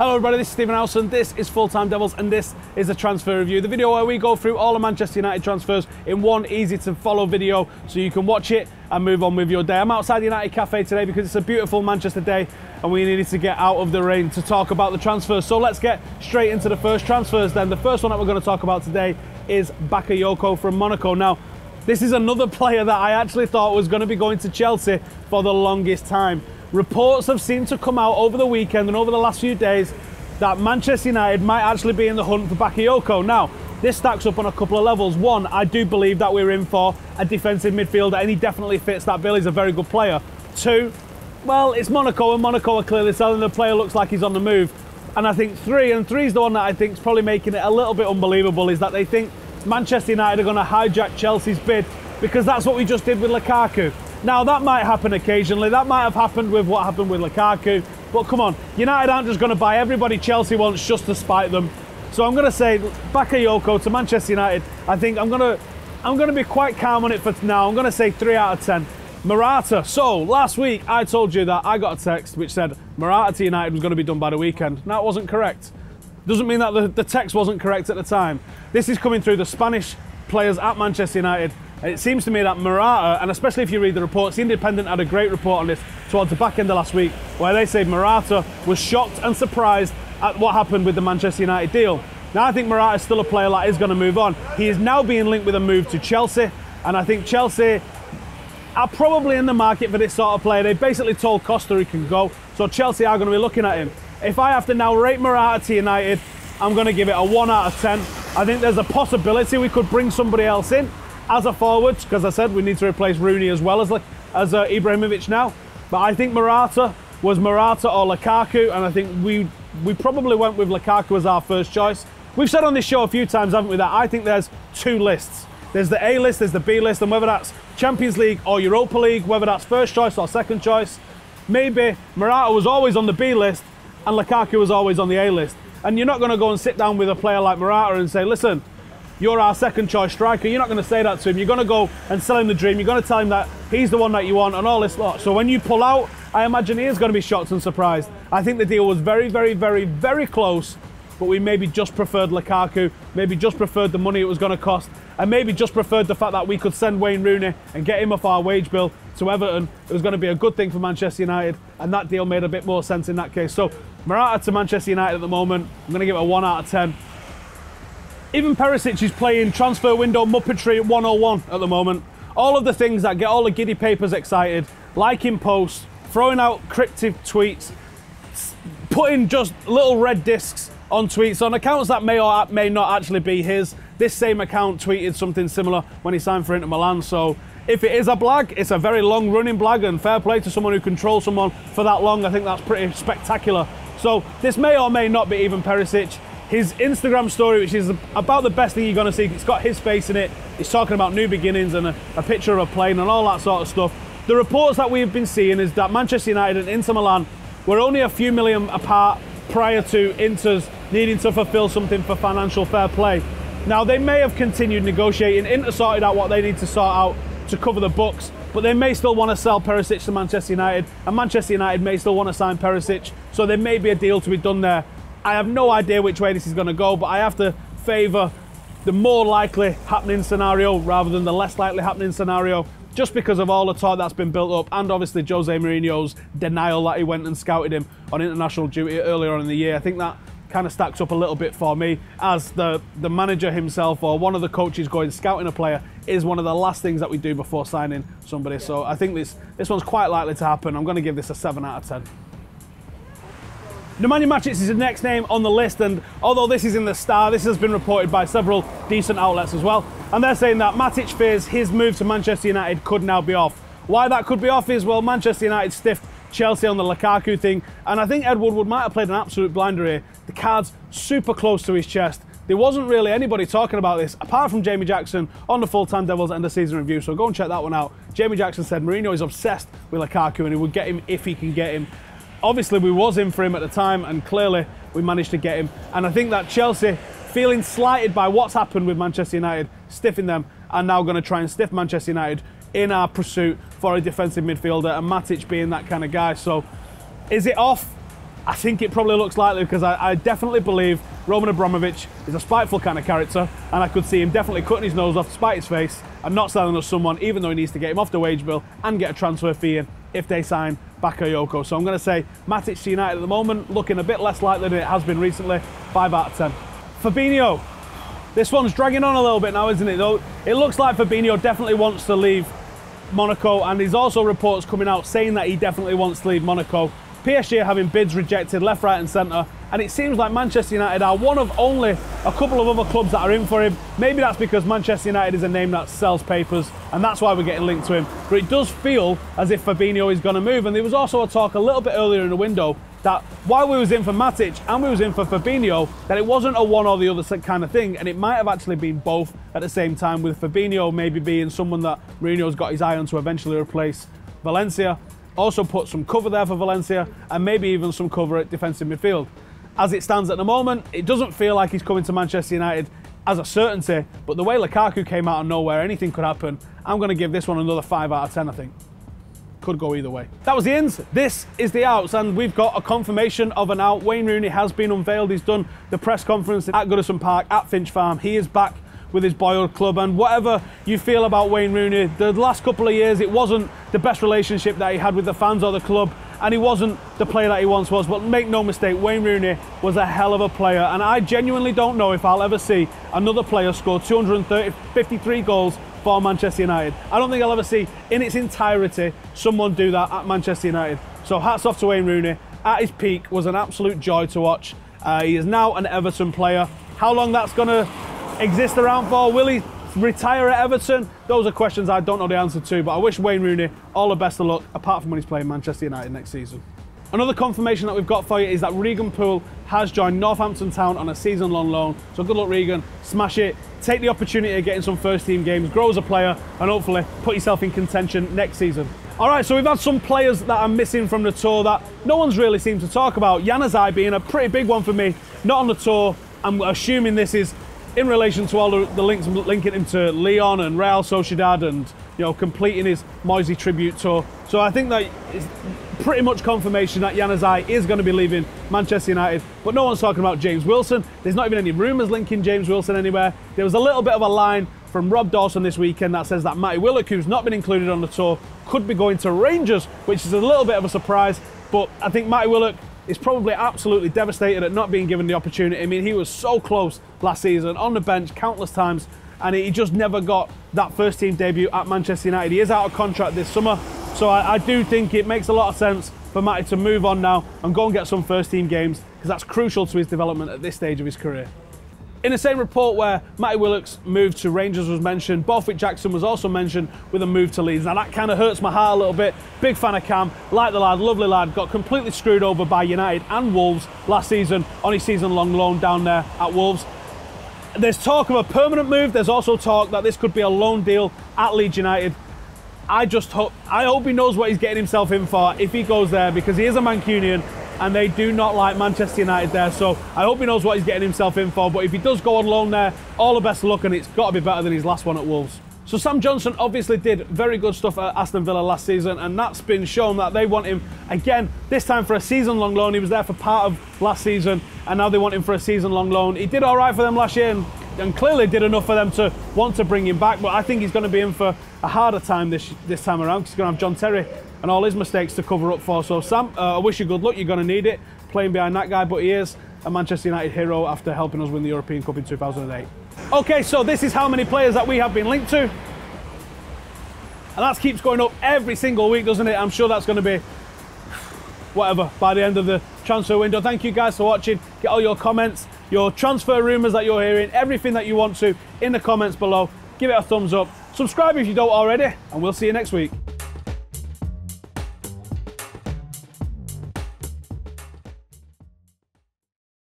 Hello everybody, this is Stephen Howson, this is Full Time Devils, and this is a transfer review. The video where we go through all the Manchester United transfers in one easy to follow video so you can watch it and move on with your day. I'm outside the United Cafe today because it's a beautiful Manchester day and we needed to get out of the rain to talk about the transfers. So let's get straight into the first transfers then. The first one that we're going to talk about today is Bakayoko from Monaco. Now, this is another player that I actually thought was going to be going to Chelsea for the longest time. Reports have seemed to come out over the weekend and over the last few days that Manchester United might actually be in the hunt for Bakayoko. Now, this stacks up on a couple of levels. One, I do believe that we're in for a defensive midfielder and he definitely fits that bill. He's a very good player. Two, well, it's Monaco and Monaco are clearly selling. The player looks like he's on the move. And I think three is the one that I think is probably making it a little bit unbelievable, is that they think Manchester United are going to hijack Chelsea's bid because that's what we just did with Lukaku. Now, that might happen occasionally. That might have happened with what happened with Lukaku. But come on, United aren't just going to buy everybody Chelsea wants just to spite them. So I'm going to say Bakayoko to Manchester United. I think I'm going to be quite calm on it for now. I'm going to say 3 out of 10. Morata. So last week I told you that I got a text which said Morata to United was going to be done by the weekend. Now, it wasn't correct. Doesn't mean that the text wasn't correct at the time. This is coming through the Spanish players at Manchester United. It seems to me that Morata, and especially if you read the reports, The Independent had a great report on this towards the back end of last week, where they say Morata was shocked and surprised at what happened with the Manchester United deal. Now, I think Morata is still a player that is going to move on. He is now being linked with a move to Chelsea, and I think Chelsea are probably in the market for this sort of player. They basically told Costa he can go, so Chelsea are going to be looking at him. If I have to now rate Morata to United, I'm going to give it a 1 out of 10. I think there's a possibility we could bring somebody else in as a forward, because I said we need to replace Rooney as well as Ibrahimovic now. But I think Morata was Morata or Lukaku, and I think we probably went with Lukaku as our first choice. We've said on this show a few times, haven't we, that I think there's two lists. There's the A list, there's the B list, and whether that's Champions League or Europa League, whether that's first choice or second choice, maybe Morata was always on the B list and Lukaku was always on the A list. And you're not going to go and sit down with a player like Morata and say, listen, you're our second choice striker. You're not going to say that to him. You're going to go and sell him the dream. You're going to tell him that he's the one that you want and all this lot. So when you pull out, I imagine he is going to be shocked and surprised. I think the deal was very, very, very, very close, but we maybe just preferred Lukaku, maybe just preferred the money it was going to cost, and maybe just preferred the fact that we could send Wayne Rooney and get him off our wage bill to Everton. It was going to be a good thing for Manchester United, and that deal made a bit more sense in that case. So Morata to Manchester United at the moment, I'm going to give it a 1 out of 10. Even Perišić is playing transfer window muppetry 101 at the moment. All of the things that get all the giddy papers excited, liking posts, throwing out cryptic tweets, putting just little red discs on tweets on accounts that may or may not actually be his. This same account tweeted something similar when he signed for Inter Milan. So if it is a blag, it's a very long running blag, and fair play to someone who controls someone for that long. I think that's pretty spectacular. So this may or may not be even Perišić. His Instagram story, which is about the best thing you're going to see, it's got his face in it. He's talking about new beginnings and a picture of a plane and all that sort of stuff. The reports that we've been seeing is that Manchester United and Inter Milan were only a few million apart prior to Inter's needing to fulfill something for financial fair play. Now, they may have continued negotiating. Inter sorted out what they need to sort out to cover the books, but they may still want to sell Perišić to Manchester United, and Manchester United may still want to sign Perišić, so there may be a deal to be done there. I have no idea which way this is going to go, but I have to favour the more likely happening scenario rather than the less likely happening scenario, just because of all the talk that's been built up, and obviously Jose Mourinho's denial that he went and scouted him on international duty earlier on in the year. I think that kind of stacks up a little bit for me, as the manager himself or one of the coaches going scouting a player is one of the last things that we do before signing somebody. So I think this one's quite likely to happen. I'm going to give this a 7 out of 10. Nemanja Matic is the next name on the list, and although this is in the Star, this has been reported by several decent outlets as well, and they're saying that Matic fears his move to Manchester United could now be off. Why that could be off is, well, Manchester United stiffed Chelsea on the Lukaku thing, and I think Ed Woodward might have played an absolute blinder here. The card's super close to his chest. There wasn't really anybody talking about this apart from Jamie Jackson on the Full Time Devils end of season review, so go and check that one out. Jamie Jackson said Mourinho is obsessed with Lukaku and he would get him if he can get him. Obviously, we was in for him at the time, and clearly we managed to get him. And I think that Chelsea, feeling slighted by what's happened with Manchester United, stiffing them, are now going to try and stiff Manchester United in our pursuit for a defensive midfielder, and Matic being that kind of guy. So, is it off? I think it probably looks likely because I definitely believe Roman Abramovich is a spiteful kind of character, and I could see him definitely cutting his nose off to spite his face and not selling us someone, even though he needs to get him off the wage bill and get a transfer fee in if they sign Bakayoko. So I'm going to say Matic to United at the moment, looking a bit less likely than it has been recently. 5 out of 10. Fabinho. This one's dragging on a little bit now, isn't it? Though it looks like Fabinho definitely wants to leave Monaco, and there's also reports coming out saying that he definitely wants to leave Monaco. PSG are having bids rejected left, right and centre, and it seems like Manchester United are one of only a couple of other clubs that are in for him. Maybe that's because Manchester United is a name that sells papers, and that's why we're getting linked to him. But it does feel as if Fabinho is going to move, and there was also a talk a little bit earlier in the window that while we was in for Matic and we was in for Fabinho, that it wasn't a one or the other kind of thing, and it might have actually been both at the same time, with Fabinho maybe being someone that Mourinho's got his eye on to eventually replace Valencia. Also put some cover there for Valencia, and maybe even some cover at defensive midfield. As it stands at the moment, it doesn't feel like he's coming to Manchester United as a certainty, but the way Lukaku came out of nowhere, anything could happen. I'm going to give this one another 5 out of 10, I think. Could go either way. That was the ins. This is the outs, and we've got a confirmation of an out. Wayne Rooney has been unveiled. He's done the press conference at Goodison Park at Finch Farm. He is back with his boyhood club, and whatever you feel about Wayne Rooney, the last couple of years it wasn't the best relationship that he had with the fans or the club, and he wasn't the player that he once was. But make no mistake, Wayne Rooney was a hell of a player, and I genuinely don't know if I'll ever see another player score 253 goals for Manchester United. I don't think I'll ever see in its entirety someone do that at Manchester United. So hats off to Wayne Rooney. At his peak was an absolute joy to watch. He is now an Everton player. How long that's going to exist around for? Will he retire at Everton? Those are questions I don't know the answer to, but I wish Wayne Rooney all the best of luck, apart from when he's playing Manchester United next season. Another confirmation that we've got for you is that Regan Poole has joined Northampton Town on a season-long loan. So good luck, Regan. Smash it. Take the opportunity of getting some first-team games, grow as a player, and hopefully put yourself in contention next season. All right, so we've had some players that are missing from the tour that no one's really seemed to talk about. Januzaj being a pretty big one for me, not on the tour. I'm assuming this is in relation to all the links linking him to Lyon and Real Sociedad, and completing his Moisey tribute tour. So I think that it's pretty much confirmation that Januzaj is going to be leaving Manchester United, but no one's talking about James Wilson. There's not even any rumours linking James Wilson anywhere. There was a little bit of a line from Rob Dawson this weekend that says that Matty Willock, who's not been included on the tour, could be going to Rangers, which is a little bit of a surprise. But I think Matty Willock is probably absolutely devastated at not being given the opportunity. I mean, he was so close last season, on the bench countless times, and he just never got that first team debut at Manchester United. He is out of contract this summer, so I do think it makes a lot of sense for Matty to move on now and go and get some first team games, because that's crucial to his development at this stage of his career. In the same report where Matty Willock's move to Rangers was mentioned, Borthwick-Jackson was also mentioned with a move to Leeds. Now that kind of hurts my heart a little bit. Big fan of Cam, like the lad, lovely lad, got completely screwed over by United and Wolves last season on his season-long loan down there at Wolves. There's talk of a permanent move. There's also talk that this could be a loan deal at Leeds United. I hope he knows what he's getting himself in for if he goes there, because he is a Mancunian and they do not like Manchester United there. So I hope he knows what he's getting himself in for. But if he does go on loan there, all the best of luck, and it's got to be better than his last one at Wolves. So Sam Johnson obviously did very good stuff at Aston Villa last season, and that's been shown that they want him again, this time for a season-long loan. He was there for part of last season, and now they want him for a season-long loan. He did all right for them last year, and clearly did enough for them to want to bring him back, but I think he's going to be in for a harder time this time around, because he's going to have John Terry and all his mistakes to cover up for. So Sam, I wish you good luck. You're going to need it playing behind that guy, but he is a Manchester United hero after helping us win the European Cup in 2008. Okay, so this is how many players that we have been linked to. And that keeps going up every single week, doesn't it? I'm sure that's going to be whatever by the end of the transfer window. Thank you guys for watching. Get all your comments, your transfer rumours that you're hearing, everything that you want to in the comments below. Give it a thumbs up. Subscribe if you don't already, and we'll see you next week.